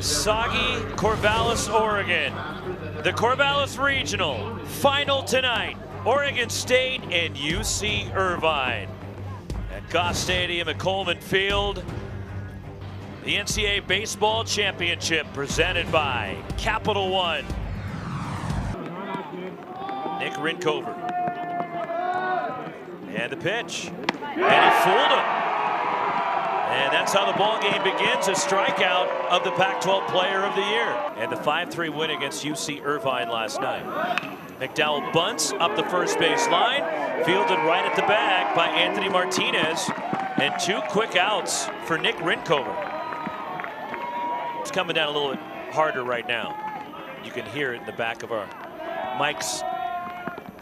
Soggy, Corvallis, Oregon. The Corvallis Regional final tonight. Oregon State and UC Irvine. At Goss Stadium at Coleman Field. The NCAA Baseball Championship presented by Capital One. Nick Rinkover. And the pitch. And he fooled him. And that's how the ball game begins, a strikeout of the Pac-12 Player of the Year. And the 5-3 win against UC Irvine last night. McDowell bunts up the first base line, fielded right at the bag by Anthony Martinez, and 2 quick outs for Nick Rinkover. It's coming down a little bit harder right now. You can hear it in the back of our mics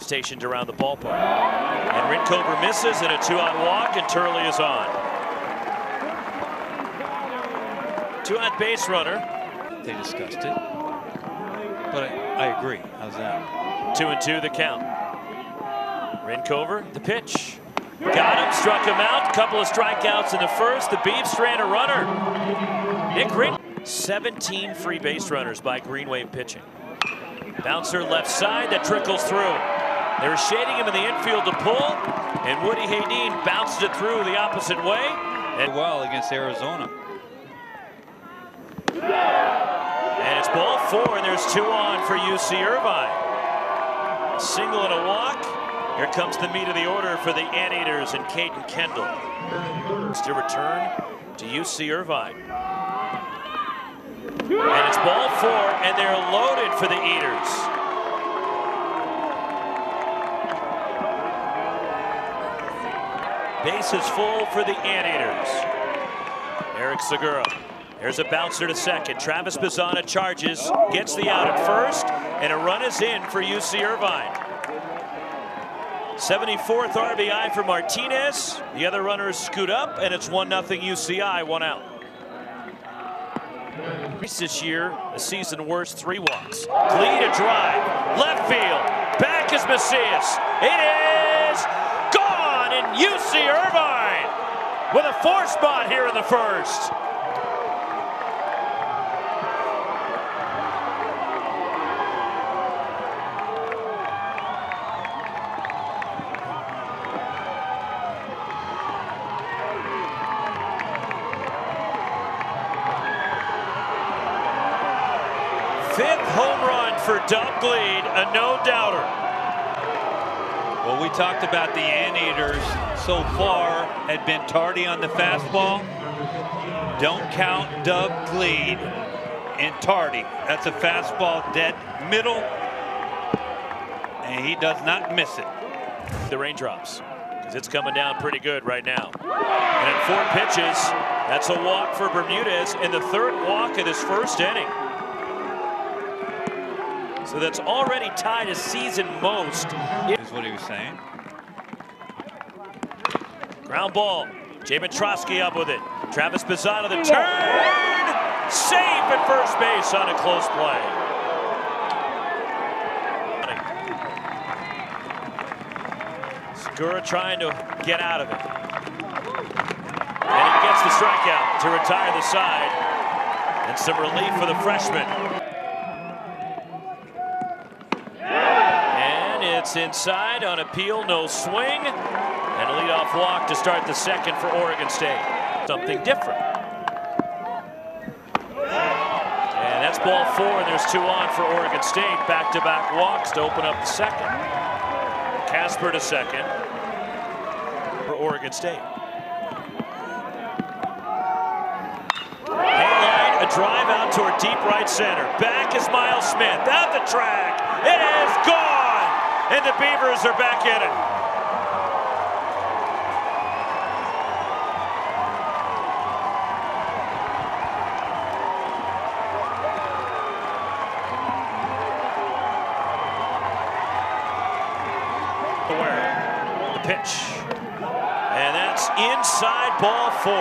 stationed around the ballpark. And Rinkover misses, and a 2-out walk, and Turley is on. 2-out base runner. They discussed it, but I agree. How's that? 2-2 the count. Rinkover, the pitch. Got him, struck him out. Couple of strikeouts in the first. The Beavs ran a runner. Nick Rinkover. 17 free base runners by Green Wave pitching. Bouncer left side that trickles through. They were shading him in the infield to pull, and Woody Hayden bounced it through the opposite way. And well against Arizona. And it's ball 4, and there's 2 on for UC Irvine. A single and a walk. Here comes the meat of the order for the Anteaters and Caden Kendall. To return to UC Irvine. And it's ball 4, and they're loaded for the Eaters. Bases full for the Anteaters. Eric Segura. There's a bouncer to second. Travis Bazzana charges, gets the out at first, and a run is in for UC Irvine. 74th RBI for Martinez. The other runners scoot up, and it's 1-0 UCI, 1 out. This year, a season worst, 3 walks. Lead a drive, left field, back is Macias. It is gone in UC Irvine with a 4 spot here in the first. Fifth home run for Doug Gleed, a no-doubter. Well, we talked about the Anteaters so far had been tardy on the fastball. Don't count Doug Gleed in tardy. That's a fastball dead middle, and he does not miss it. The raindrops, because it's coming down pretty good right now. And in 4 pitches, that's a walk for Bermudez in the 3rd walk of this first inning. So that's already tied a season most. Is what he was saying. Ground ball. Jay Petrosky up with it. Travis Bazzana the turn. Safe at first base on a close play. Segura trying to get out of it. And he gets the strikeout to retire the side. And some relief for the freshman. It's inside on appeal, no swing, and a leadoff walk to start the second for Oregon State. Something different. And that's ball 4, and there's 2 on for Oregon State. Back-to-back walks to open up the second. Casper to second for Oregon State. Hayline, a drive out toward deep right center. Back is Miles Smith, out the track. It is gone! And the Beavers are back in it. The pitch. And that's inside ball 4.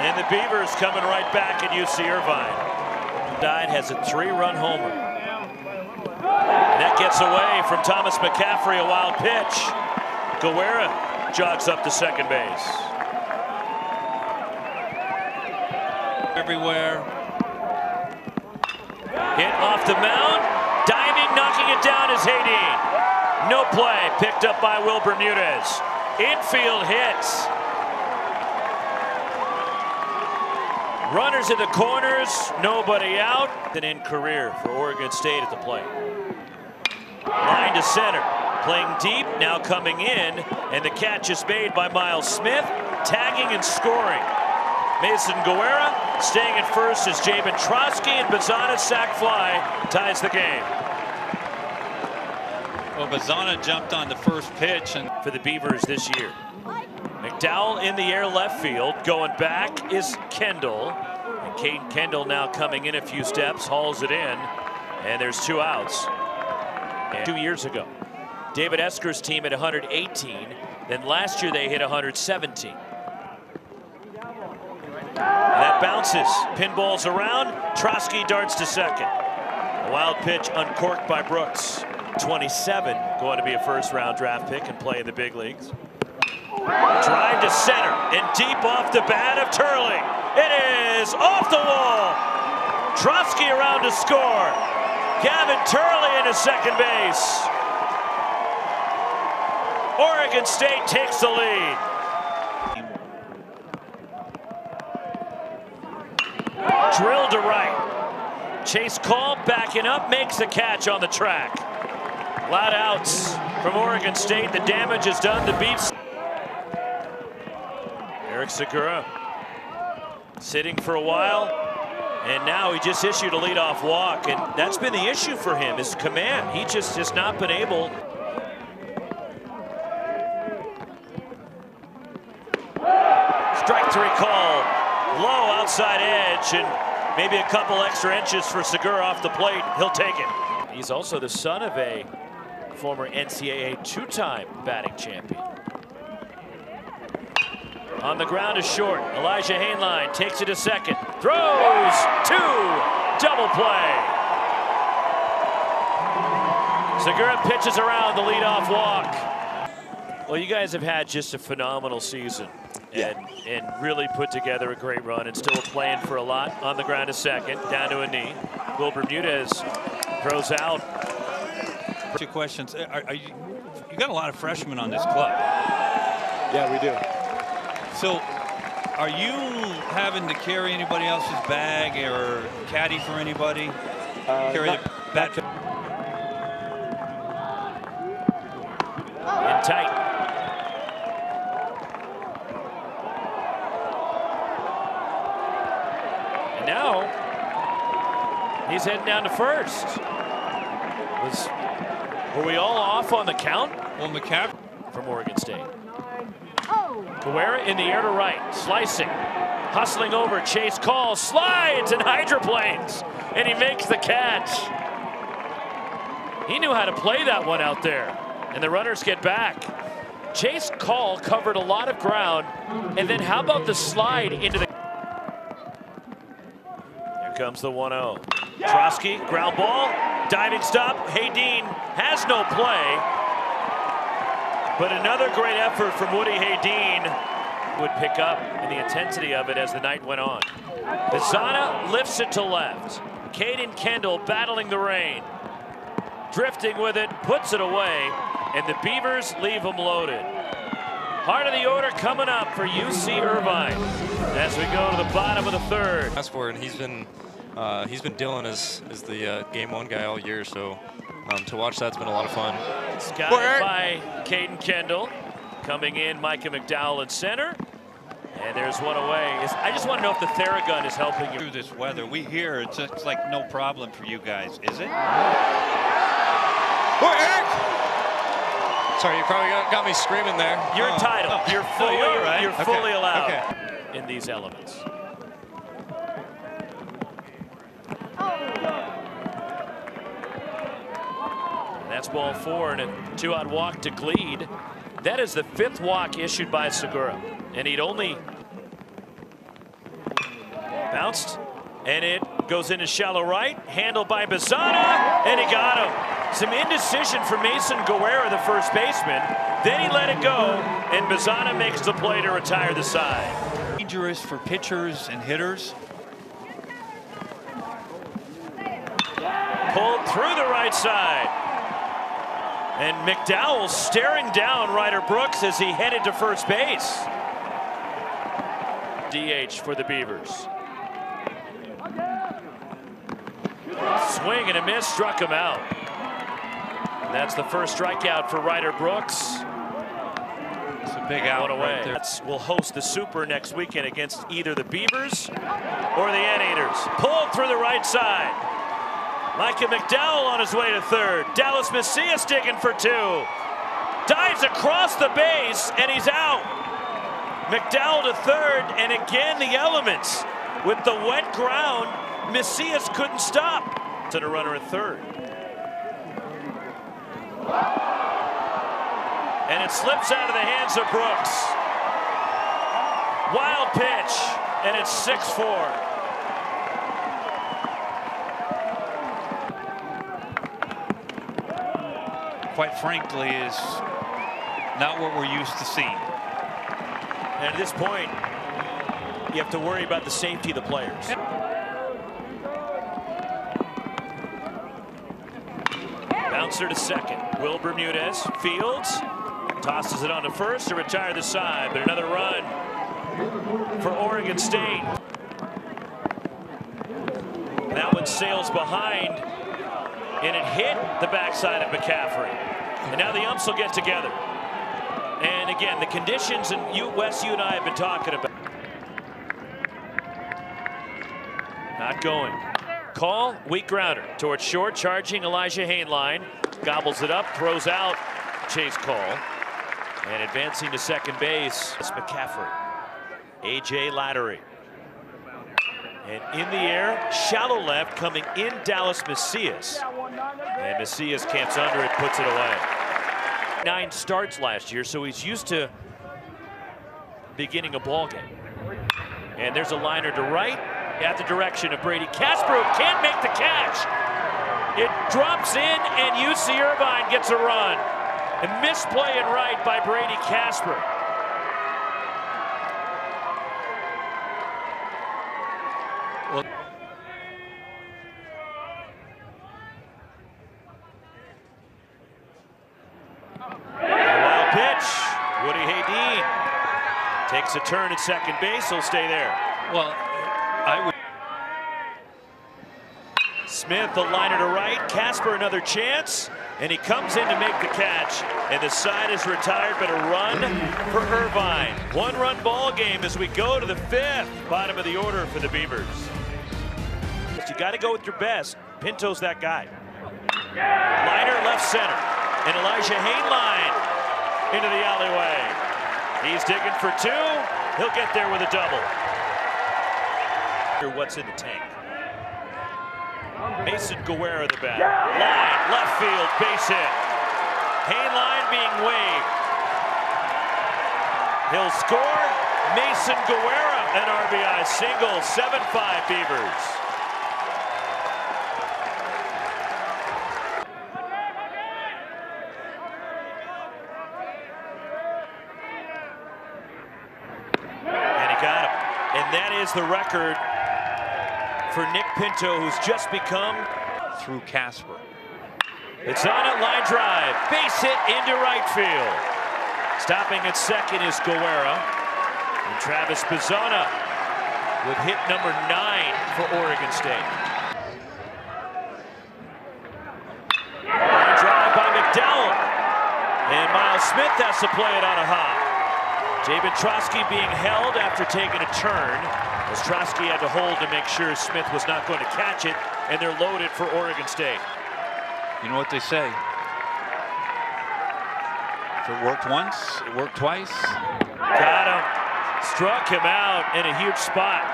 And the Beavers coming right back at UC Irvine. Died has a 3-run homer. And that gets away from Thomas McCaffrey, a wild pitch. Guerra jogs up to second base. Everywhere. Hit off the mound. Diving, knocking it down is Haydeen. No play. Picked up by Will Bermudez. Infield hits. Runners in the corners. Nobody out. An end career for Oregon State at the plate. Line to center. Playing deep. Now coming in. And the catch is made by Miles Smith. Tagging and scoring. Mason Guerra staying at first is Jabin Trotsky, and Bazana's sac fly ties the game. Well, Bazana jumped on the first pitch and for the Beavers this year. McDowell in the air left field. Going back is Kendall. And Caden Kendall now coming in a few steps, hauls it in, and there's 2 outs. And 2 years ago, David Esker's team had 118. Then last year they hit 117. That bounces, pinballs around, Trotsky darts to second. A wild pitch uncorked by Brooks. 27, going to be a first-round draft pick and play in the big leagues. Drive to center and deep off the bat of Turley. It is off the wall. Trotsky around to score. Gavin Turley into second base. Oregon State takes the lead. Drilled to right. Chase Call backing up, makes the catch on the track. A lot of outs from Oregon State. The damage is done to beat. Eric Segura sitting for a while, and now he just issued a leadoff walk, and that's been the issue for him, his command. He just has not been able. Strike 3 call. Low outside edge, and maybe a couple extra inches for Segura off the plate. He'll take it. He's also the son of a former NCAA 2-time batting champion. On the ground is short. Elijah Hainline takes it to second. Throws 2. Double play. Segura pitches around the leadoff walk. Well, you guys have had just a phenomenal season. And really put together a great run and still playing for a lot. On the ground to second, down to a knee. Will Bermudez throws out. 2 questions. You got a lot of freshmen on this club. Yeah, we do. So are you having to carry anybody else's bag or caddy for anybody? Carry the bat? In tight. Now, he's heading down to first. Were we all off on the count? Well, McCaffrey from Oregon State. Guerra in the air to right, slicing, hustling over, Chase Call, slides and hydroplanes, and he makes the catch. He knew how to play that one out there, and the runners get back. Chase Call covered a lot of ground, and then how about the slide into the... Comes the 1-0. Trotsky, ground ball, diving stop. Haydeen has no play, but another great effort from Woody Haydeen would pick up in the intensity of it as the night went on. Bazana lifts it to left. Caden Kendall battling the rain. Drifting with it, puts it away, and the Beavers leave them loaded. Heart of the order coming up for UC Irvine as we go to the bottom of the third. That's for, and he's been dealing as the game 1 guy all year, so to watch that's been a lot of fun. Scouted by Caden Kendall. Coming in, Micah McDowell in center. And there's one away. I just want to know if the Theragun is helping you. Through this weather, we hear it's like no problem for you guys, is it? Eric! Sorry, you probably got me screaming there. You're entitled. You're fully, right. You're fully allowed Okay. in these elements. And that's ball 4 and a 2-out walk to Gleed. That is the 5th walk issued by Segura, and he'd only bounced, and it goes into shallow right, handled by Bazana, and he got him. Some indecision for Mason Guerra, the first baseman. Then he let it go, and Bazana makes the play to retire the side. Dangerous for pitchers and hitters. Pulled through the right side. And McDowell staring down Ryder Brooks as he headed to first base. DH for the Beavers. Swing and a miss, struck him out. And that's the first strikeout for Ryder Brooks. It's a big out away. right there. We'll host the Super next weekend against either the Beavers or the Anteaters. Pulled through the right side. Micah McDowell on his way to third. Dallas Macias digging for two. Dives across the base, and he's out. McDowell to third, and again the elements. With the wet ground, Macias couldn't stop. To the runner at third. And it slips out of the hands of Brooks. Wild pitch, and it's 6-4. Quite frankly, is not what we're used to seeing. And at this point, you have to worry about the safety of the players. Bouncer to second. Will Bermudez fields, tosses it on to first to retire the side, but another run for Oregon State. That one sails behind, and it hit the backside of McCaffrey. And now the umps will get together. And again, the conditions in Wes, you and I have been talking about. Not going. Call, weak grounder towards short, charging Elijah Hainline. Gobbles it up, throws out. Chase call. And advancing to second base, it's McCaffrey. A.J. Lattery. And in the air, shallow left, coming in Dallas Macias. And Macias camps under it, puts it away. 9 starts last year, so he's used to beginning a ball game. And there's a liner to right at the direction of Brady Casper, who can't make the catch. It drops in, and UC Irvine gets a run. A misplay in right by Brady Casper. Takes a turn at second base, he'll stay there. Well, I would. Smith, the liner to right. Casper, another chance, and he comes in to make the catch. And the side is retired, but a run for Irvine. 1-run ball game as we go to the 5th. Bottom of the order for the Beavers. You got to go with your best. Pinto's that guy. Liner left center, and Elijah Hainline into the alleyway. He's digging for 2. He'll get there with a double. What's in the tank? Mason Guerra the bat. Line, left field, base hit. Hainline being waved. He'll score. Mason Guerra, an RBI single. 7-5 Beavers. And that is the record for Nick Pinto, who's just become Through Casper. It's on a line drive. Base hit into right field. Stopping at second is Guerra. And Travis Bizzona with hit number 9 for Oregon State. Line drive by McDowell. And Miles Smith has to play it on a hop. David Trotsky being held after taking a turn, as Trotsky had to hold to make sure Smith was not going to catch it, and they're loaded for Oregon State. You know what they say? If it worked once, it worked twice. Got him. Struck him out in a huge spot.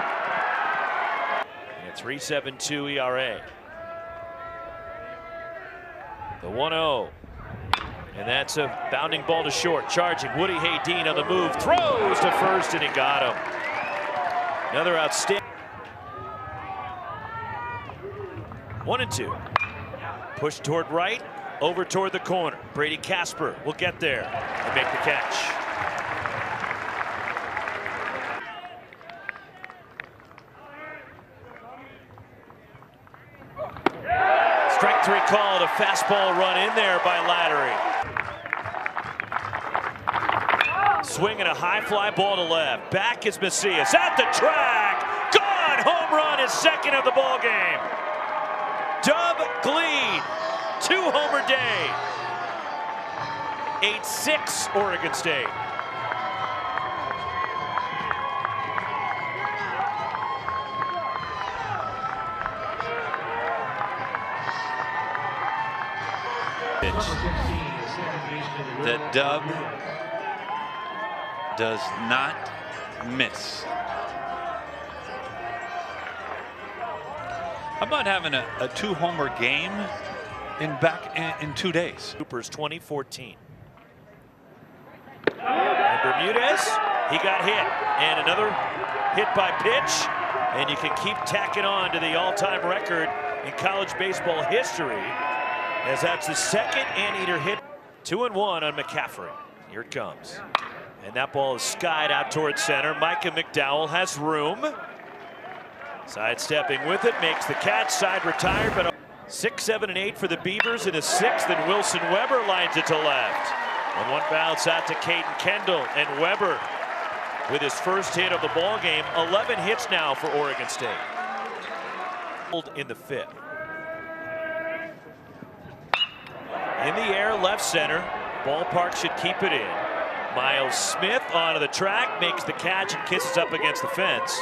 And a 3.72 ERA. The 1-0. And that's a bounding ball to short. Charging Woody Haydean on the move. Throws to first, and he got him. Another outstanding. 1-2. Push toward right. Over toward the corner. Brady Casper will get there and make the catch. Strike 3 called, a fastball run in there by Lattery. Swinging a high fly ball to left. Back is Macias at the track. Gone! Home run, his second of the ball game. Dub Gleed, 2-homer day. 8-6 Oregon State. That Dub does not miss. How about having a 2-homer game in 2 days? Cooper's 2014. And Bermudez, he got hit. And another hit by pitch. And you can keep tacking on to the all-time record in college baseball history, as that's the second anteater hit. 2-1 on McCaffrey. Here it comes. And that ball is skied out towards center. Micah McDowell has room. Sidestepping with it, makes the catch, side retired, but 6, 7, and 8 for the Beavers in a 6th, and Wilson Weber lines it to left. And one bounce out to Caden Kendall, and Weber with his first hit of the ball game. 11 hits now for Oregon State. In the 5th. In the air, left center. Ballpark should keep it in. Miles Smith onto the track, makes the catch and kisses up against the fence.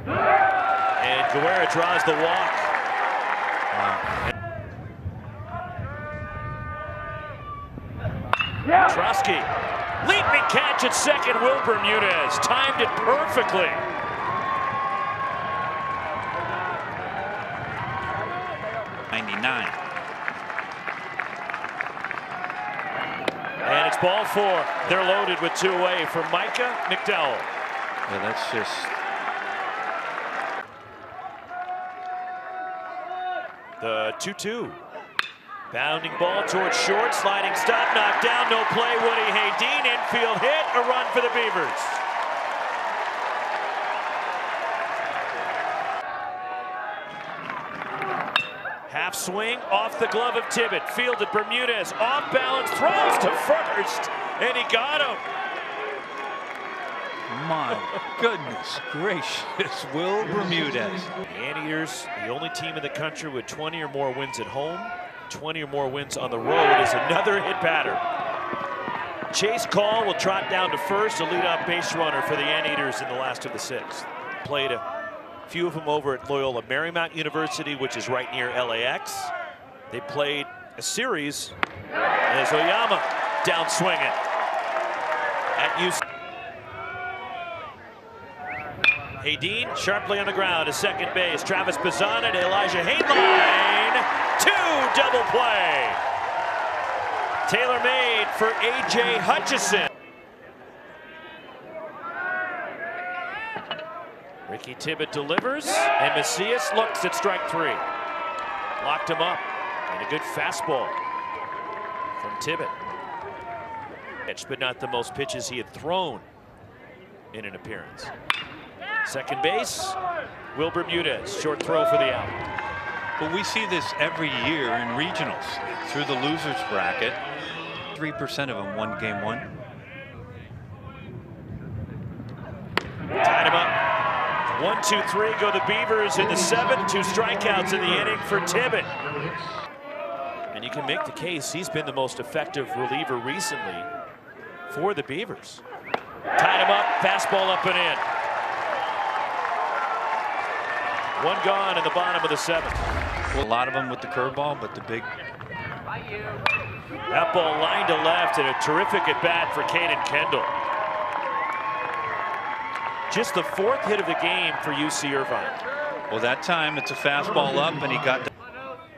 And Guerra draws the walk. Trusky, leaping catch at second. Will Bermudez timed it perfectly. And it's ball 4. They're loaded with 2 away from Micah McDowell. Yeah, that's just... The 2-2. Bounding ball towards short, sliding stop, knocked down, no play. Woody Haydeen, infield hit, a run for the Beavers. Half swing off the glove of Tibbet. Fielded Bermudez. Off balance. Throws to first. And he got him. My goodness gracious. Will Bermudez. The Anteaters, the only team in the country with 20 or more wins at home. 20 or more wins on the road, is another hit batter. Chase Call will trot down to first. A leadoff base runner for the Anteaters in the last of the 6th. Played a few of them over at Loyola Marymount University, which is right near LAX. They played a series as Oyama down swinging at UC. Haydeen sharply on the ground to second base. Travis Pizzana to Elijah Hainline. 2 double play. Taylor made for A.J. Hutchison. Ricky Tibbet delivers, and Macias looks at strike 3. Locked him up, and a good fastball from Tibbet. But not the most pitches he had thrown in an appearance. Second base, Will Bermudez, short throw for the out. But we see this every year in regionals through the losers bracket. 3% of them won game 1. Tied him up. 1, 2, 3 go the Beavers in the 7th. 2 strikeouts in the inning for Tibbet. And you can make the case he's been the most effective reliever recently for the Beavers. Tied him up, fastball up and in. 1 gone in the bottom of the 7th. Well, a lot of them with the curveball, but the big... That ball lined to left, and a terrific at bat for Caden Kendall. Just the 4th hit of the game for UC Irvine. Well, that time it's a fastball up, and he got...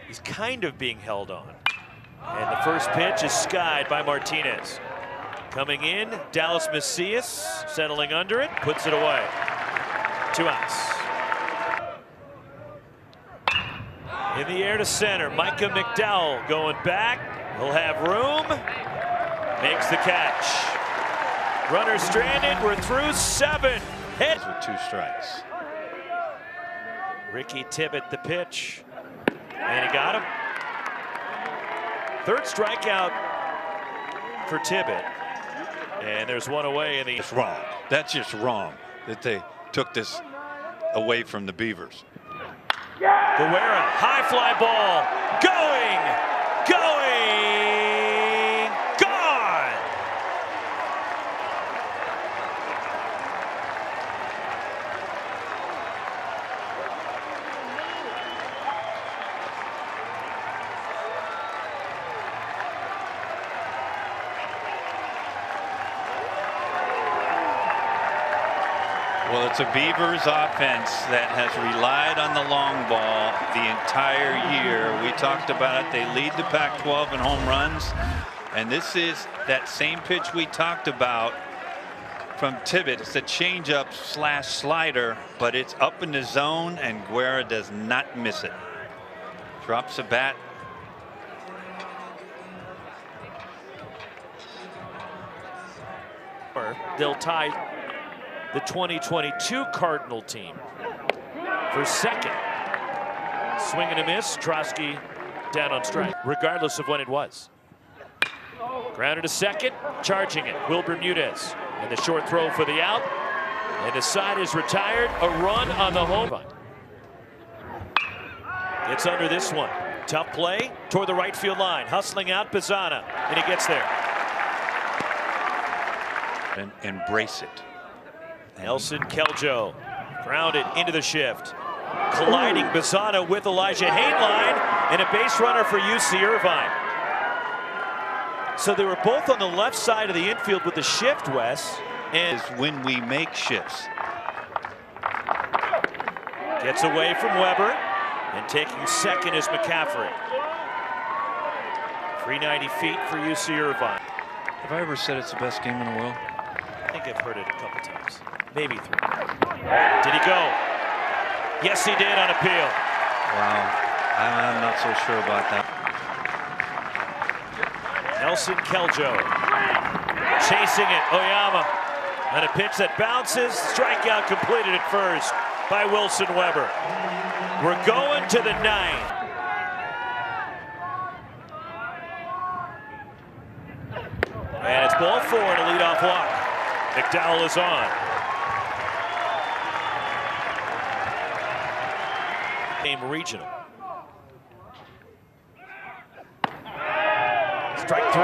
He's kind of being held on. And the first pitch is skied by Martinez. Coming in, Dallas Macias settling under it, puts it away. 2 outs. In the air to center, Micah McDowell going back. He'll have room. Makes the catch. Runner stranded. We're through 7. Hit with 2 strikes. Ricky Tibbett the pitch, and he got him. 3rd strikeout for Tibbett, and there's 1 away in the. It's wrong. That's just wrong that they took this away from the Beavers. Guerra, high fly ball, going, gone. Well, it's a Beavers offense that has relied on the long ball the entire year. We talked about it. They lead the Pac-12 in home runs. And this is that same pitch we talked about from Tibbett. It's a changeup / slider, but it's up in the zone, and Guerra does not miss it. Drops a bat. They'll tie the 2022 Cardinal team for 2nd. Swing and a miss. Trosky down on strike, regardless of when it was. Grounded to 2nd, charging it. Wilbur Mudez, and the short throw for the out. And the side is retired. A run on the home run. Gets under this one. Tough play toward the right field line. Hustling out Pizzana, and he gets there. And embrace it. Nelson Keljo grounded into the shift. Colliding Pizzana with Elijah Hainline, and a base runner for UC Irvine. So they were both on the left side of the infield with the shift, Wes. And Is when we make shifts. gets away from Weber, and taking 2nd is McCaffrey. 390 feet for UC Irvine. Have I ever said it's the best game in the world? I think I've heard it a couple times, maybe 3. Did he go? Yes, he did on appeal. Wow. I'm not so sure about that. Nelson Keljo chasing it. Oyama on a pitch that bounces. Strikeout completed at first by Wilson Weber. We're going to the 9th. And it's ball 4 and a leadoff walk. McDowell is on. Game regional. Strike 3.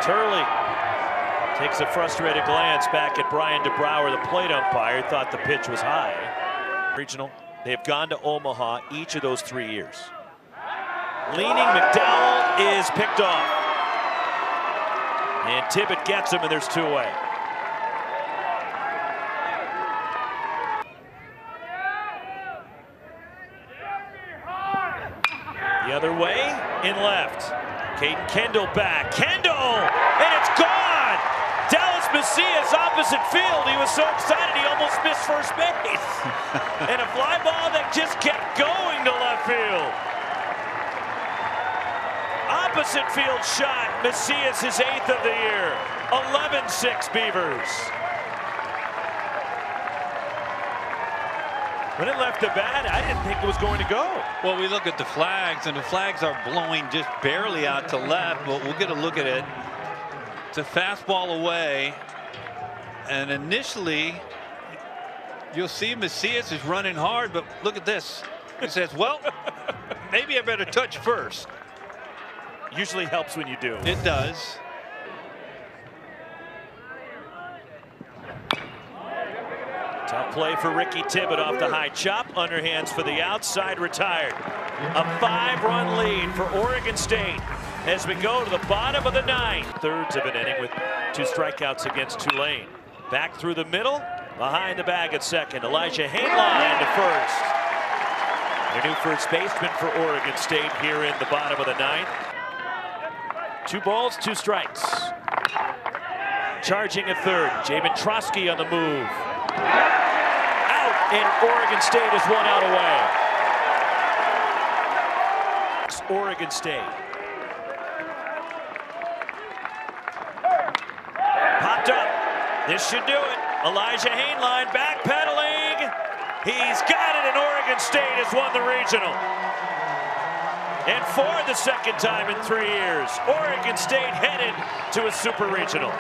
Turley takes a frustrated glance back at Brian DeBrouwer, the plate umpire. Thought the pitch was high. Regional. They have gone to Omaha each of those 3 years. Leaning McDowell is picked off. And Tibbett gets him, and there's 2 away. The other way, in left. Caden Kendall back. Kendall! And it's gone! Dallas Macias opposite field. He was so excited he almost missed first base. And a fly ball that just kept going to left field. Opposite field shot. Macias, his 8th of the year. 11-6 Beavers. When it left the bat, I didn't think it was going to go. Well, we look at the flags, and the flags are blowing just barely out to left, but we'll get a look at it. It's a fastball away, and initially, you'll see Macias is running hard, but look at this. He says, well, maybe I better touch first. Usually helps when you do. It does. Tough play for Ricky Tibbett off the high chop. Underhands for the outside, retired. A 5-run lead for Oregon State as we go to the bottom of the 9th. 3rds of an inning with 2 strikeouts against Tulane. Back through the middle, behind the bag at 2nd. Elijah Hainline to 1st. Their new first baseman for Oregon State here in the bottom of the 9th. 2 balls, 2 strikes. Charging at 3rd. Jamin Trosky on the move. Out, and Oregon State is 1 out away. It's Oregon State. Popped up. This should do it. Elijah Hainline backpedaling. He's got it, and Oregon State has won the regional. And for the second time in 3 years, Oregon State headed to a super regional.